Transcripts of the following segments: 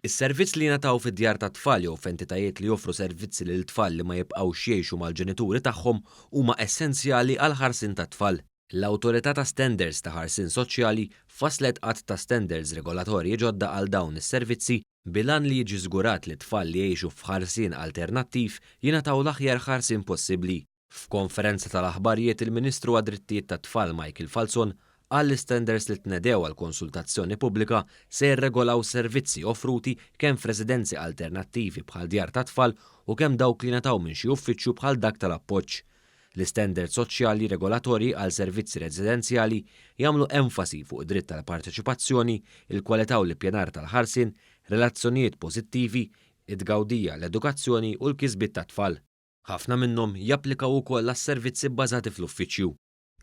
Is-servizz li jingħataw fid-djar tat-tfal jew f'entitajiet li joffru servizzi lil tfal li ma jibqgħux jgħixu mal-ġenituri tagħhom huma essenzjali għal ħarsien tat-tfal. L-Awtorità ta' Standards ta' Ħarsien Soċjali fasslet qatt ta' standards regolatorji ġodda għal dawn is-servizzi bilan li jiġi żgurat li tfal li jgħixu f'ħarsien alternattiv jingħataw l-aħjar ħarsien possibbli. F'konferenza tal-aħbarijiet il-Ministru għad-Drittijiet tat-Tfal Michael Falzon qal li standards li tnedew għal konsultazzjoni pubblika se jirregolaw servizzi offruti kemm f'residenzi alternattivi bħal djar tat-tfal u kemm dawk li ngħataw minn xi uffiċċju bħal dak tal-appoġġ. L-istandards soċjali regolatorji għal servizzi residenzjali jagħmlu enfasi fuq id-dritt tal-parteċipazzjoni, il-kwalità u l-ippjanar tal-ħarsien, relazzjonijiet pożittivi, id-gawdija l-edukazzjoni u l-kisbiet tat-tfal. Ħafna minnhom japplikaw ukoll għas-servizzi bbażati fl-uffiċċju.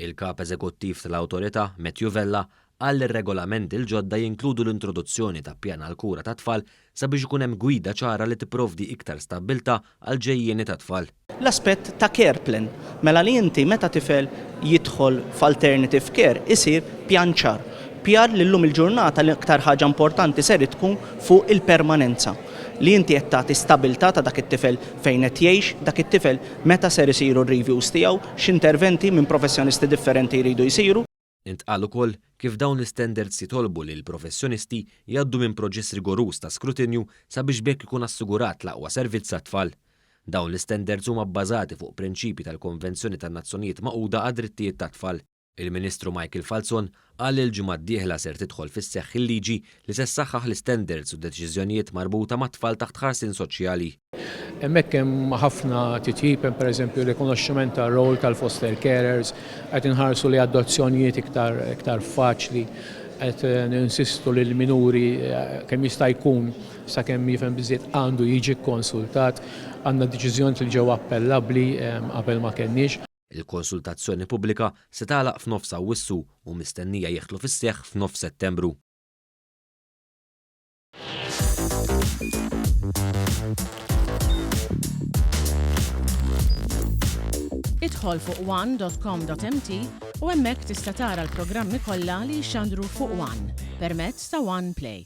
Il-kap eżekuttiv tal-Awtorità, Matthew Vella, qal li r-regolamenti l-ġodda jinkludu l-introduzzjoni ta' pjan għal kura ta' tfal sabiex ikun hemm gwida ċara li tipprovdi iktar stabbiltà għal ġejjieni ta' tfal. L-aspett ta' care plan, mela li inti meta tifel jidħol f'alternative care isir pjan ċar. Pjan li llum il-ġurnata l-iktar ħaġa importanti ser tkun fuq il-permanenza. Li inti qed tagħti stabilità ta' dak it-tifel fejn qed jgħix, dak it-tifel meta ser isiru r-reviews tiegħu, x'interventi minn professjonisti differenti jridu jsiru. Intqal ukoll kif dawn l-standards jitolbu li l-professjonisti jgħaddu minn proċess rigorus ta' skrutinju sabiex bekk ikun assigurat l-aqwa servizz tat-tfal. Dawn l-standards huma bbażati fuq prinċipji tal-Konvenzjoni tan-Nazzjonijiet Magħquda għad-Drittijiet tat-Tfal. Il-Ministru Michael Falzon qal li l-ġimgħa d-dieħla ser tidħol fis-seħħ il-liġi li se ssaħħaħ l-standards u deċiżjonijiet marbuta mat-tfal taħt ħarsien soċjali. Hemmhekk hemm ħafna titjib, pereżempju rikonoxximent tar-rol tal-foster carers, qed inħarsu li adozzjonijiet iktar faċli, qed ninsistu lil minuri kemm jista' jkun sakemm jifhem biżżejjed għandu jiġi konsultat, għandna deċiżjoni li ġew appellabbli qabel ma kenniex. Il-konsultazzjoni pubblika se tagħlaq f'nofs Awwissu u mistennija jieħlu fis-seħħ f'nofs Settembru. Idħol fuq one.com.mt u hemmhekk tista' tara l-programmi kollha li jxandru fuq One permezz ta' One Play.